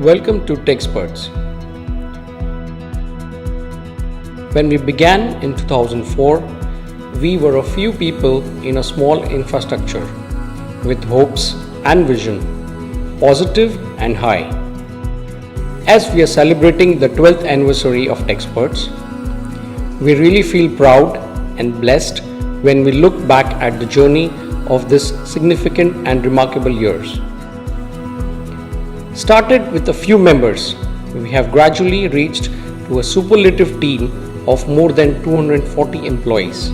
Welcome to TechSperts. When we began in 2004, we were a few people in a small infrastructure with hopes and vision, positive and high. As we are celebrating the 12th anniversary of TechSperts, we really feel proud and blessed when we look back at the journey of this significant and remarkable years. Started with a few members, we have gradually reached to a superlative team of more than 240 employees.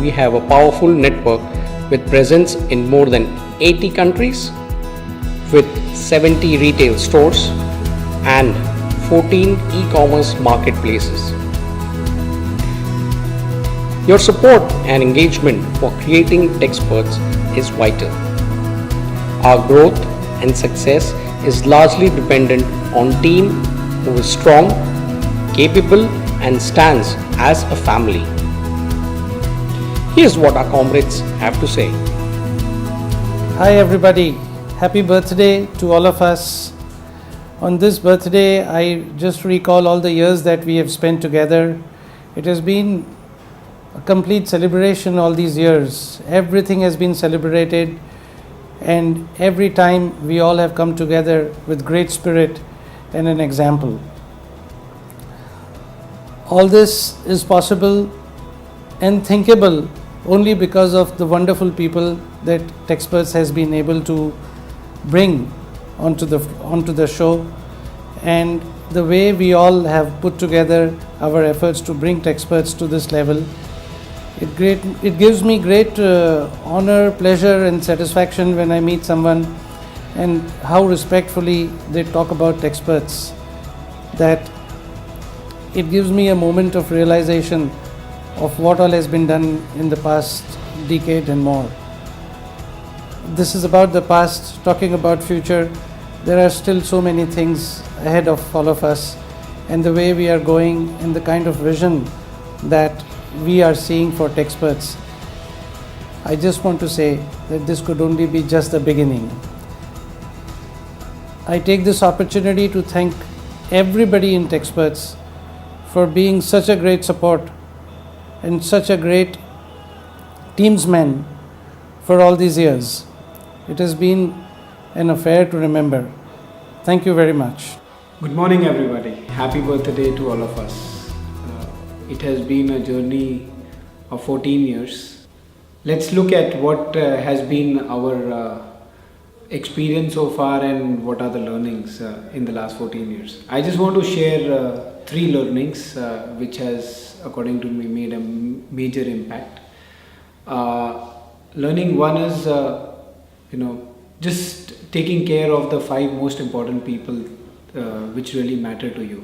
We have a powerful network with presence in more than 80 countries, with 70 retail stores and 14 e-commerce marketplaces. Your support and engagement for creating TechSperts is vital. Our growth and success is largely dependent on a team who is strong, capable and stands as a family. Here's what our comrades have to say. Hi everybody, happy birthday to all of us. On this birthday, I just recall all the years that we have spent together. It has been a complete celebration all these years. Everything has been celebrated, and every time we all have come together with great spirit and an example. All this is possible and thinkable only because of the wonderful people that TechSperts has been able to bring onto the show, and the way we all have put together our efforts to bring TechSperts to this level. It gives me great honor, pleasure and satisfaction when I meet someone and how respectfully they talk about TechSperts, that it gives me a moment of realization of what all has been done in the past decade and more. This is about the past, talking about future. There are still so many things ahead of all of us, and the way we are going and the kind of vision that we are seeing for TechSperts. I just want to say that this could only be just the beginning. I take this opportunity to thank everybody in TechSperts for being such a great support and such a great teamsman for all these years. It has been an affair to remember. Thank you very much. Good morning everybody. Happy birthday to all of us. It has been a journey of 14 years. Let's look at what has been our experience so far and what are the learnings in the last 14 years. I just want to share 3 learnings which has, according to me, made a major impact. Learning 1 is, just taking care of the 5 most important people which really matter to you.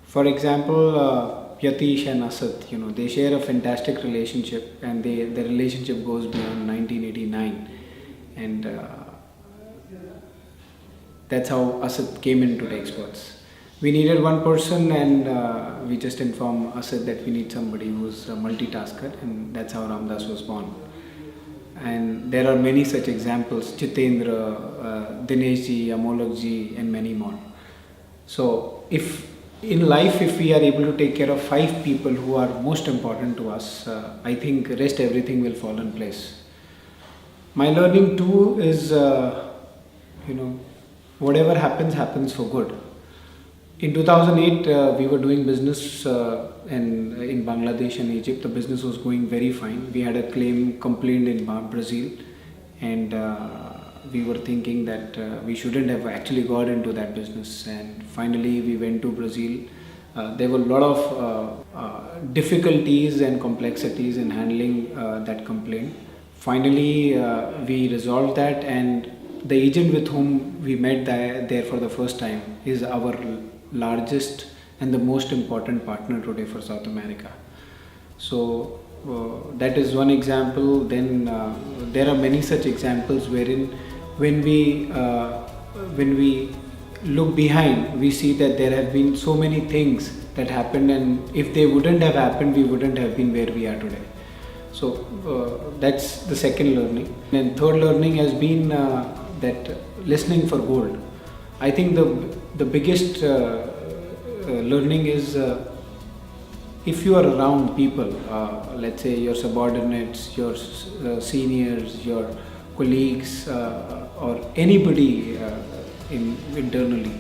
For example, Yatish and Asad, they share a fantastic relationship, and the relationship goes beyond 1989, and that's how Asad came into TechSperts. We needed one person, and we just informed Asad that we need somebody who's a multitasker, and that's how Ramdas was born. And there are many such examples: Jitendra, Dineshji, Amolakji, and many more. So if in life, if we are able to take care of 5 people who are most important to us, I think rest everything will fall in place. My learning 2 is, whatever happens for good. In 2008, we were doing business in Bangladesh and Egypt. The business was going very fine. We had a complaint in Brazil, and we were thinking that we shouldn't have actually got into that business, and finally we went to Brazil. There were a lot of difficulties and complexities in handling that complaint. Finally we resolved that, and the agent with whom we met there for the first time is our largest and the most important partner today for South America. So that is one example. Then there are many such examples wherein when we look behind, we see that there have been so many things that happened, and if they wouldn't have happened, we wouldn't have been where we are today. So that's the second learning. And third learning has been that listening for gold. I think the biggest learning is if you are around people, let's say your subordinates, your seniors, your colleagues, or anybody internally,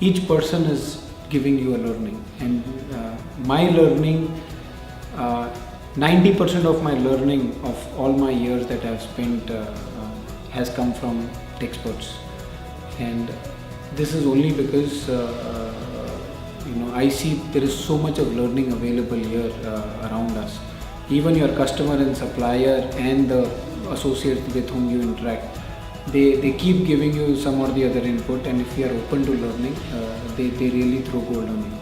each person is giving you a learning. And my learning, 90% of my learning of all my years that I've spent has come from Techsperts. And this is only because I see there is so much of learning available here around us. Even your customer and supplier and the associates with whom you interact, they keep giving you some or the other input, and if you are open to learning, they really throw gold on you.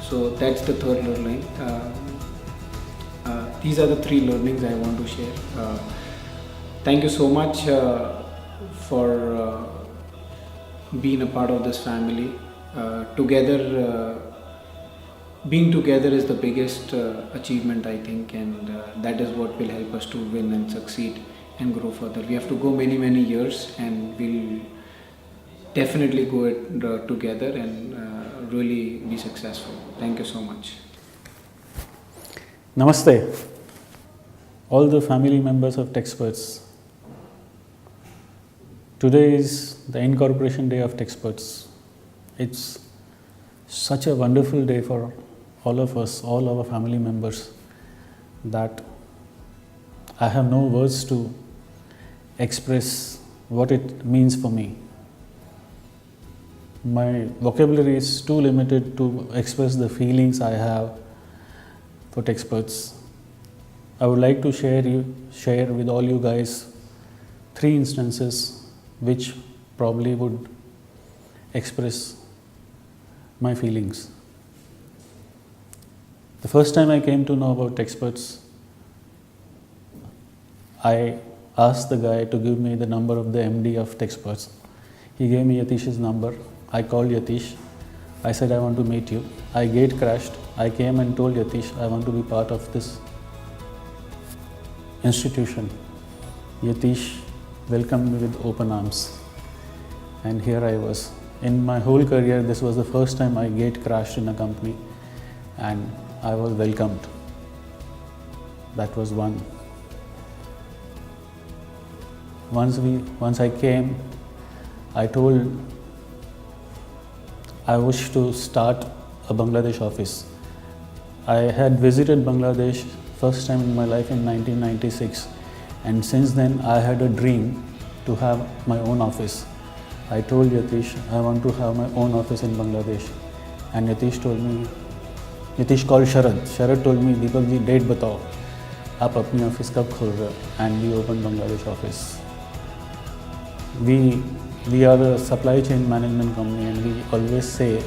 So that's the third learning. These are the three learnings I want to share. Thank you so much for being a part of this family. Being together is the biggest achievement, I think, and that is what will help us to win and succeed and grow further. We have to go many years, and we'll definitely go it together and really be successful. Thank you so much. Namaste, all the family members of Techsperts. Today is the incorporation day of Techsperts. It's such a wonderful day for all of us, all our family members, that I have no words to express what it means for me. My vocabulary is too limited to express the feelings I have for Techsperts. I would like to share with all you guys 3 instances which probably would express my feelings. The first time I came to know about Techsperts, I asked the guy to give me the number of the MD of Techsperts. He gave me Yatish's number. I called Yatish. I said, I want to meet you. I gate crashed. I came and told Yatish I want to be part of this institution. Yatish welcomed me with open arms. And here I was. In my whole career, this was the first time I gate crashed in a company, and I was welcomed. That was one. Once I came, I told I wish to start a Bangladesh office. I had visited Bangladesh first time in my life in 1996, and since then I had a dream to have my own office. I told Yatish I want to have my own office in Bangladesh, and Yatish called Sharad. Sharad told me, Deepak ji, date batao, aap apni office kab khol rahe ho? And we opened Bangladesh office. We are a supply chain management company, and we always say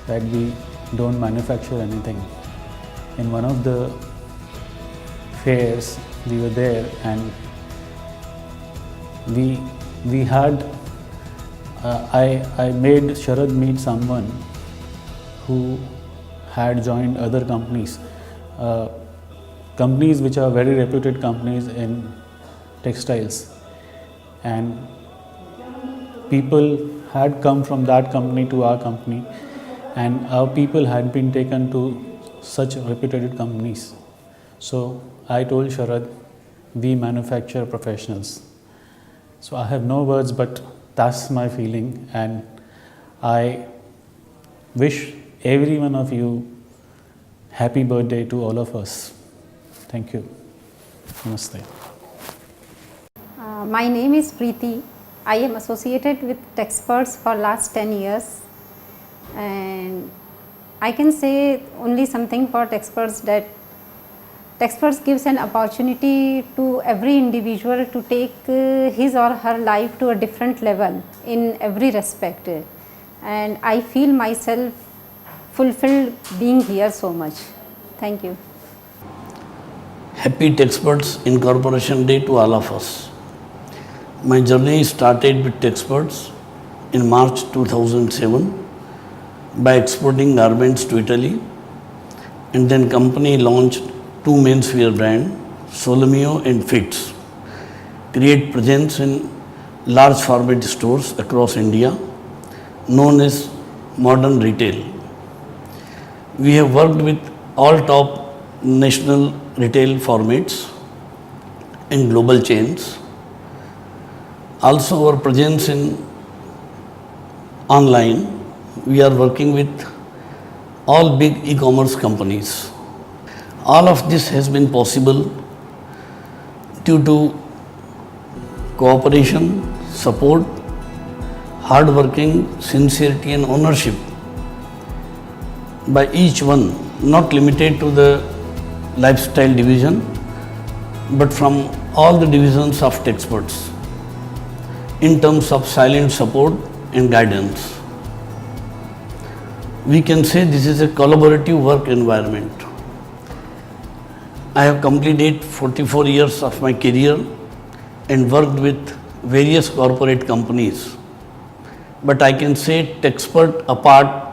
that we don't manufacture anything. In one of the fairs, we were there, and we had I made Sharad meet someone who had joined other companies, companies which are very reputed companies in textiles, and people had come from that company to our company, and our people had been taken to such reputed companies. So I told Sharad, we manufacture professionals. So I have no words, but that's my feeling, and I wish every one of you happy birthday to all of us. Thank you. Namaste. My name is Preeti. I am associated with Techsperts for last 10 years, and I can say only something for Techsperts, that Techsperts gives an opportunity to every individual to take his or her life to a different level in every respect, and I feel myself fulfilled being here so much. Thank you. Happy Techsperts Incorporation Day to all of us. My journey started with Techsperts in March 2007 by exporting garments to Italy, and then company launched 2 menswear brands, Solomeo and Fits, create presence in large format stores across India, known as modern retail. We have worked with all top national retail formats and global chains. Also, our presence in online, we are working with all big e-commerce companies. All of this has been possible due to cooperation, support, hard working, sincerity and ownership by each one, not limited to the lifestyle division, but from all the divisions of Techsperts in terms of silent support and guidance. We can say this is a collaborative work environment. I have completed 44 years of my career and worked with various corporate companies. But I can say Techspert apart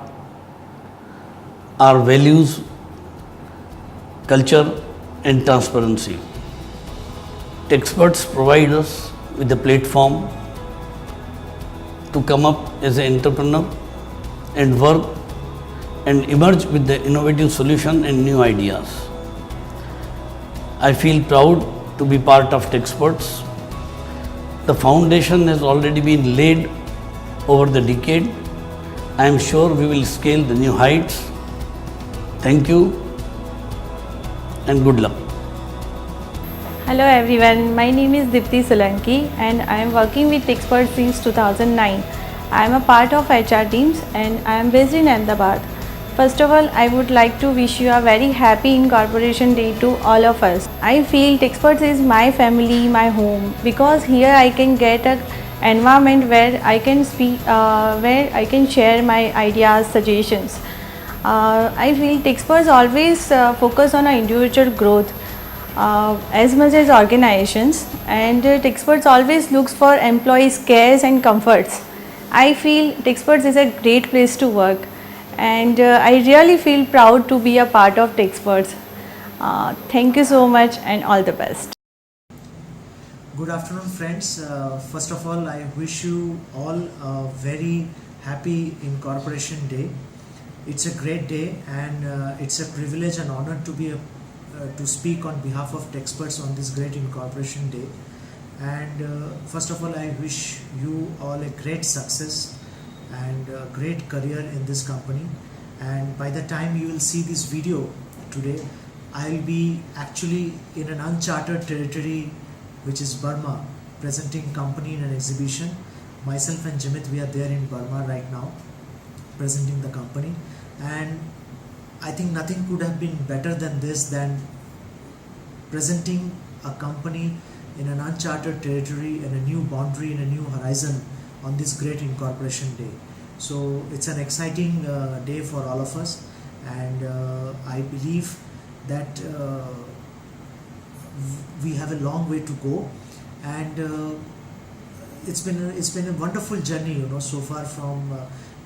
are values, culture and transparency. Techsperts provide us with a platform to come up as an entrepreneur and work and emerge with the innovative solution and new ideas. I feel proud to be part of Techsperts. The foundation has already been laid over the decade. I am sure we will scale the new heights. Thank you and good luck. Hello everyone, my name is Dipti Solanki and I am working with Techsperts since 2009. I am a part of HR teams and I am based in Ahmedabad. First of all, I would like to wish you a very happy Incorporation Day to all of us. I feel Techsperts is my family, my home, because here I can get an environment where I can speak, where I can share my ideas, suggestions. I feel Techsperts always focus on our individual growth as much as organizations, and Techsperts always looks for employees' cares and comforts. I feel Techsperts is a great place to work. And I really feel proud to be a part of Techsperts. Thank you so much and all the best. Good afternoon friends. First of all, I wish you all a very happy Incorporation Day. It's a great day and it's a privilege and honor to be to speak on behalf of Techsperts on this great Incorporation Day. And first of all, I wish you all a great success and a great career in this company. And by the time you will see this video today, I will be actually in an uncharted territory, which is Burma, presenting company in an exhibition. Myself and Jimit, we are there in Burma right now, presenting the company. And I think nothing could have been better than this, than presenting a company in an uncharted territory, in a new boundary, in a new horizon on this great Incorporation Day. So it's an exciting day for all of us, and I believe that we have a long way to go, and it's been a wonderful journey, so far from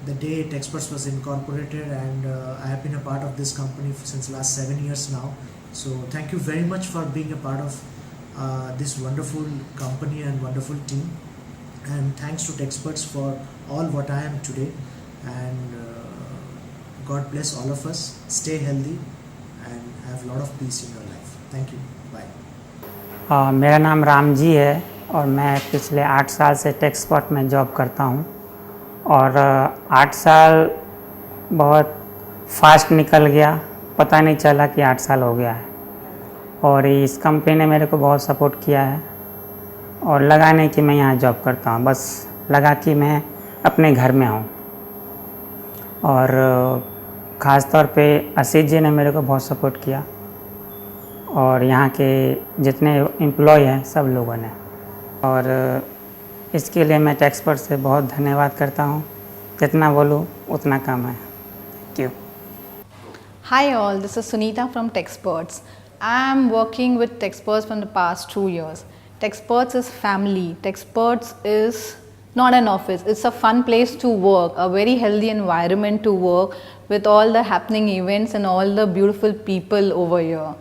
the day Techsperts was incorporated, and I have been a part of this company since last 7 years now. So thank you very much for being a part of this wonderful company and wonderful team. And thanks to Techsperts for all what I am today, and God bless all of us. Stay healthy and have a lot of peace in your life. Thank you. Bye. मेरा नाम राम जी है और मैं पिछले 8 साल से टेक्सपर्ट में job करता हूं, और 8 साल बहुत फास्ट निकल गया, पता नहीं चला कि 8 साल हो गया है। और इस कंपनी ने मेरे को बहुत सपोर्ट किया है, और लगा नहीं कि मैं यहाँ जॉब करता हूँ, बस लगा कि मैं अपने घर में हूँ। और ख़ास तौर पे आशीष जी ने मेरे को बहुत सपोर्ट किया, और यहाँ के जितने एम्प्लॉय हैं सब लोगों ने, और इसके लिए मैं Techsperts से बहुत धन्यवाद करता हूँ। जितना बोलूँ उतना कम है। Thank you. Hi all, this is Sunita from Techsperts. I am working with Techsperts from the past 2 years. Techsperts is family. Techsperts is not an office. It's a fun place to work, a very healthy environment to work with all the happening events and all the beautiful people over here.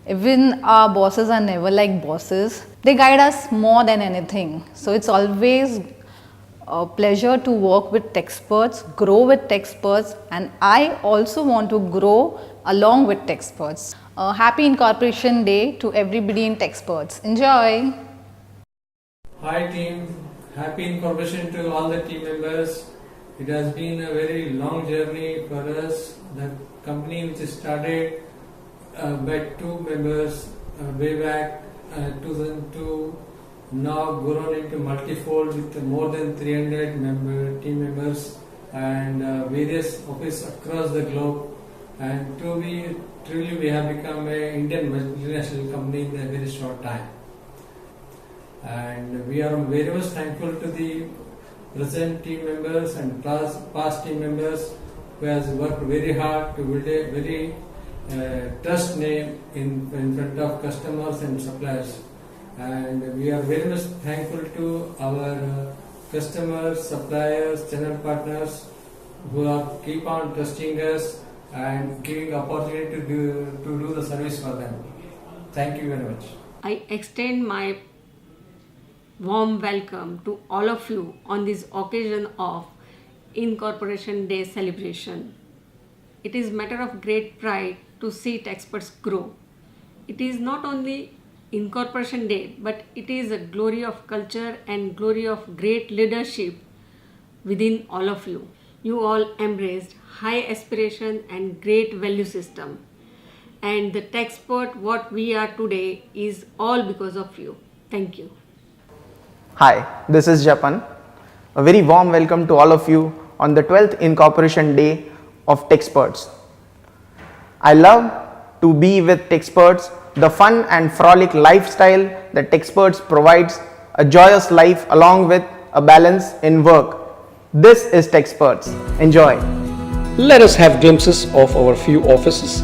Even our bosses are never like bosses. They guide us more than anything. So it's always a pleasure to work with Techsperts, grow with Techsperts, and I also want to grow along with Techsperts. Happy Incorporation Day to everybody in Techsperts. Enjoy! Hi team, happy incorporation to all the team members. It has been a very long journey for us. The company which started by two members way back 2002, now grown into multifold with more than 300 team members and various offices across the globe. And truly we have become an Indian multinational company in a very short time. And we are very much thankful to the present team members and past team members who has worked very hard to build a very trust name in front of customers and suppliers. And we are very much thankful to our customers, suppliers, channel partners who are keep on trusting us and giving opportunity to do the service for them. Thank you very much. I extend my warm welcome to all of you on this occasion of Incorporation Day celebration. It is matter of great pride to see Techsperts grow. It is not only Incorporation Day, but it is a glory of culture and glory of great leadership within all of you. You all embraced high aspiration and great value system. And the Techspert, what we are today, is all because of you. Thank you. Hi, this is Japan. A very warm welcome to all of you on the 12th Incorporation Day of Techsperts. I love to be with Techsperts, the fun and frolic lifestyle that Techsperts provides, a joyous life along with a balance in work. This is Techsperts. Enjoy. Let us have glimpses of our few offices.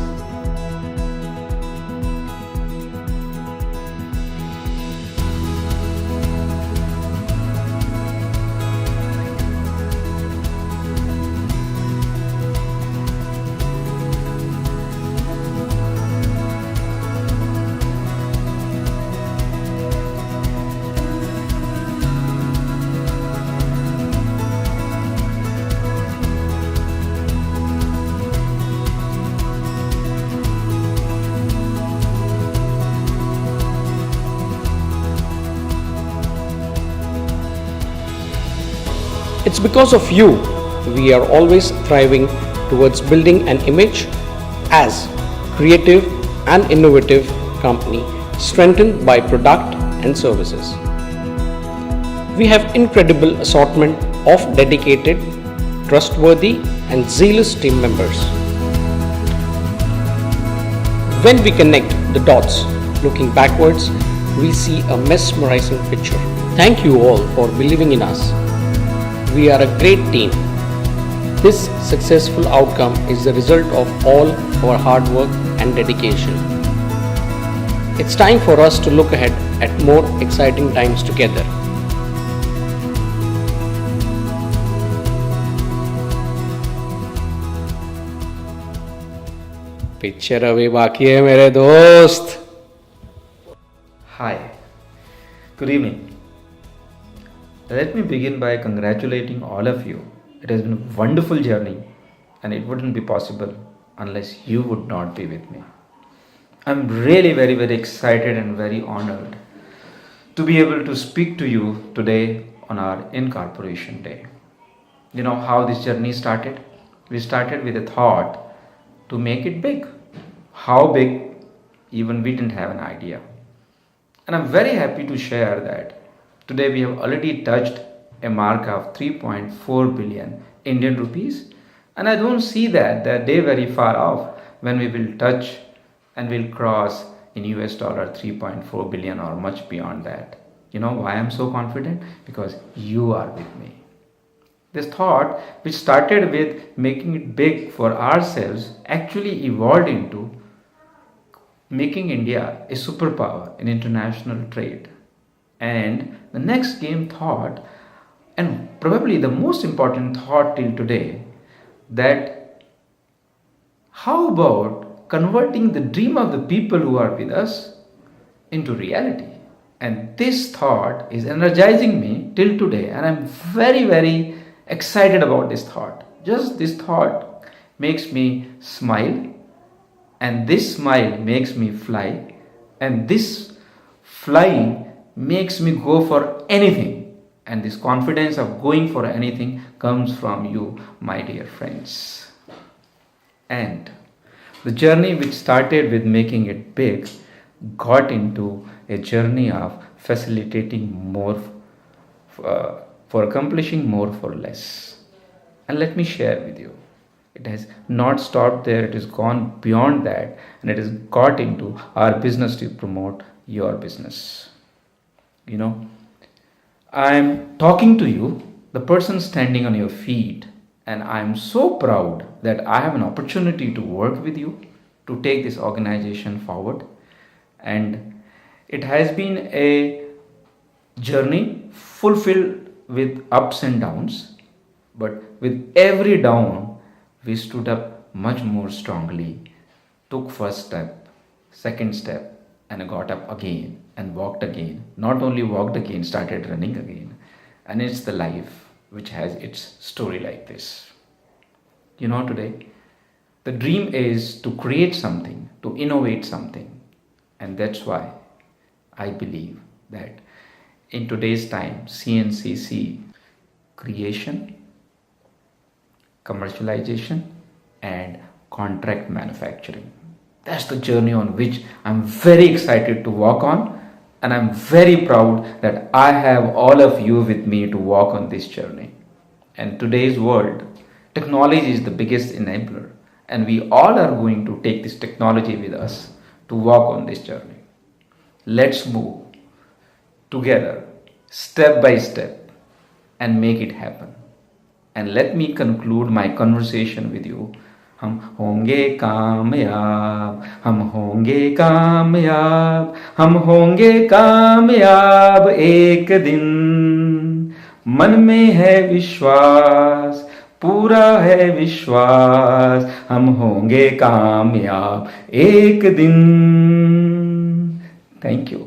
It's because of you we are always thriving towards building an image as creative and innovative company strengthened by product and services. We have incredible assortment of dedicated, trustworthy and zealous team members. When we connect the dots looking backwards, we see a mesmerizing picture. Thank you all for believing in us. We are a great team. This successful outcome is the result of all our hard work and dedication. It's time for us to look ahead at more exciting times together. Picture अभी बाकी है मेरे दोस्त. Hi, good evening. Let me begin by congratulating all of you. It has been a wonderful journey and it wouldn't be possible unless you would not be with me. I'm really very excited and very honored to be able to speak to you today on our Incorporation Day. You know how this journey started? We started with a thought to make it big. How big? Even we didn't have an idea. And I'm very happy to share that today we have already touched a mark of 3.4 billion Indian rupees. And I don't see that day very far off when we will touch and will cross in US dollar 3.4 billion or much beyond that. You know why I'm so confident? Because you are with me. This thought, which started with making it big for ourselves, actually evolved into making India a superpower in international trade. And the next came thought, and probably the most important thought till today, that how about converting the dream of the people who are with us into reality. And this thought is energizing me till today, and I'm very, very excited about this thought. Just this thought makes me smile, and this smile makes me fly, and this flying makes me go for anything. And this confidence of going for anything comes from you, my dear friends. And the journey which started with making it big got into a journey of facilitating more for accomplishing more for less. And let me share with you, it has not stopped there, it has gone beyond that, and it has got into our business to promote your business. You know, I'm talking to you, the person standing on your feet, and I'm so proud that I have an opportunity to work with you to take this organization forward. And it has been a journey fulfilled with ups and downs, but with every down, we stood up much more strongly, took first step, second step, and got up again and walked again. Not only walked again, started running again. And it's the life which has its story like this. You know, today, the dream is to create something, to innovate something. And that's why I believe that in today's time, CNCC, creation, commercialization, and contract manufacturing. That's the journey on which I'm very excited to walk on, and I'm very proud that I have all of you with me to walk on this journey. And today's world, technology is the biggest enabler, and we all are going to take this technology with us to walk on this journey. Let's move together, step by step, and make it happen. And let me conclude my conversation with you. हम होंगे कामयाब, हम होंगे कामयाब, हम होंगे कामयाब एक दिन। मन में है विश्वास, पूरा है विश्वास, हम होंगे कामयाब एक दिन। Thank you.